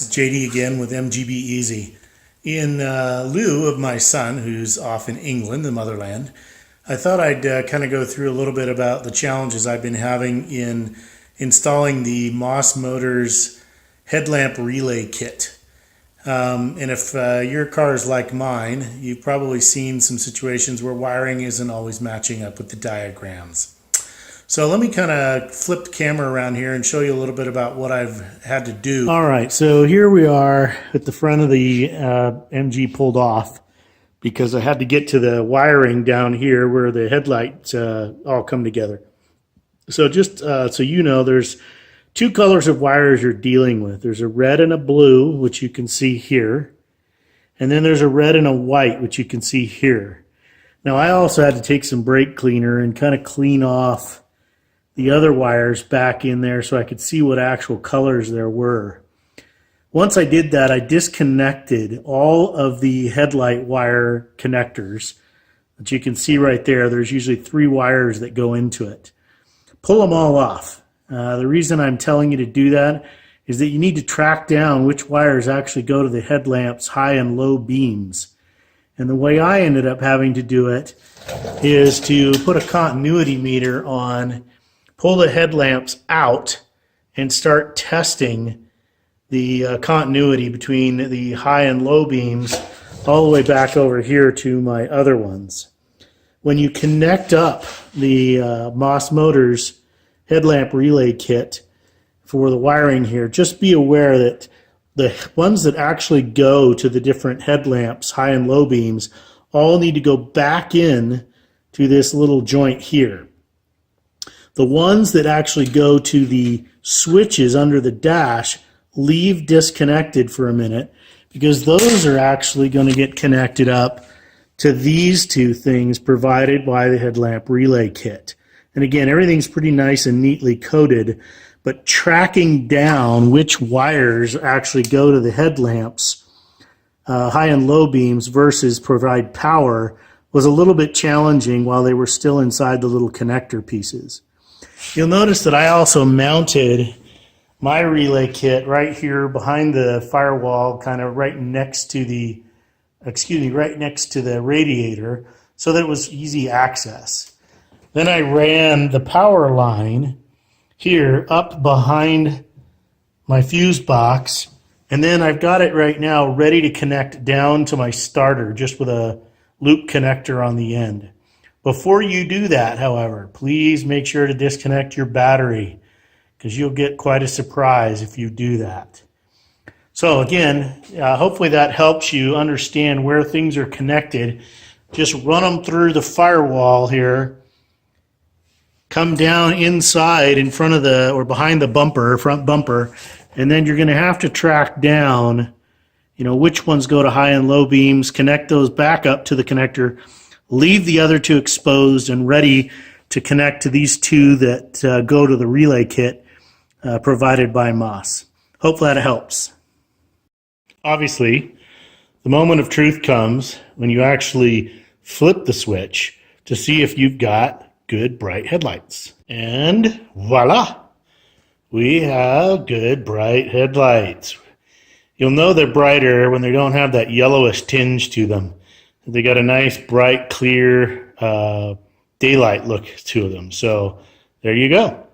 This is JD again with MGB Easy. In lieu of my son, who's off in England, the motherland, I thought I'd kind of go through a little bit about the challenges I've been having in installing the Moss Motors headlamp relay kit. And if your car is like mine, you've probably seen some situations where wiring isn't always matching up with the diagrams. So let me kind of flip the camera around here and show you a little bit about what I've had to do. All right, so here we are at the front of the MG pulled off because I had to get to the wiring down here where the headlights all come together. So just so you know, there's two colors of wires you're dealing with. There's a red and a blue, which you can see here. And then there's a red and a white, which you can see here. Now I also had to take some brake cleaner and kind of clean off the other wires back in there so I could see what actual colors there were. Once I did that, I disconnected all of the headlight wire connectors that you can see right there. There's usually 3 wires that go into it. Pull them all off. The reason I'm telling you to do that is that you need to track down which wires actually go to the headlamp's high and low beams. And the way I ended up having to do it is to put a continuity meter on, pull the headlamps out, and start testing the continuity between the high and low beams all the way back over here to my other ones. When you connect up the Moss Motors headlamp relay kit for the wiring here, just be aware that the ones that actually go to the different headlamps, high and low beams, all need to go back in to this little joint here. The ones that actually go to the switches under the dash, leave disconnected for a minute, because those are actually going to get connected up to these two things provided by the headlamp relay kit. And again, everything's pretty nice and neatly coded, but tracking down which wires actually go to the headlamps, high and low beams versus provide power, was a little bit challenging while they were still inside the little connector pieces. You'll notice that I also mounted my relay kit right here behind the firewall, kind of right next to the, right next to the radiator, so that it was easy access. Then I ran the power line here up behind my fuse box, and then I've got it right now ready to connect down to my starter just with a loop connector on the end. Before you do that, however, please make sure to disconnect your battery, because you'll get quite a surprise if you do that. So again, hopefully that helps you understand where things are connected. Just run them through the firewall here. Come down inside in front of the, or behind the bumper, front bumper, and then you're going to have to track down, which ones go to high and low beams, connect those back up to the connector, leave the other 2 exposed and ready to connect to these 2 that go to the relay kit provided by Moss. Hopefully that helps. Obviously, the moment of truth comes when you actually flip the switch to see if you've got good bright headlights. And voila! We have good bright headlights. You'll know they're brighter when they don't have that yellowish tinge to them. They got a nice, bright, clear daylight look to them. So there you go.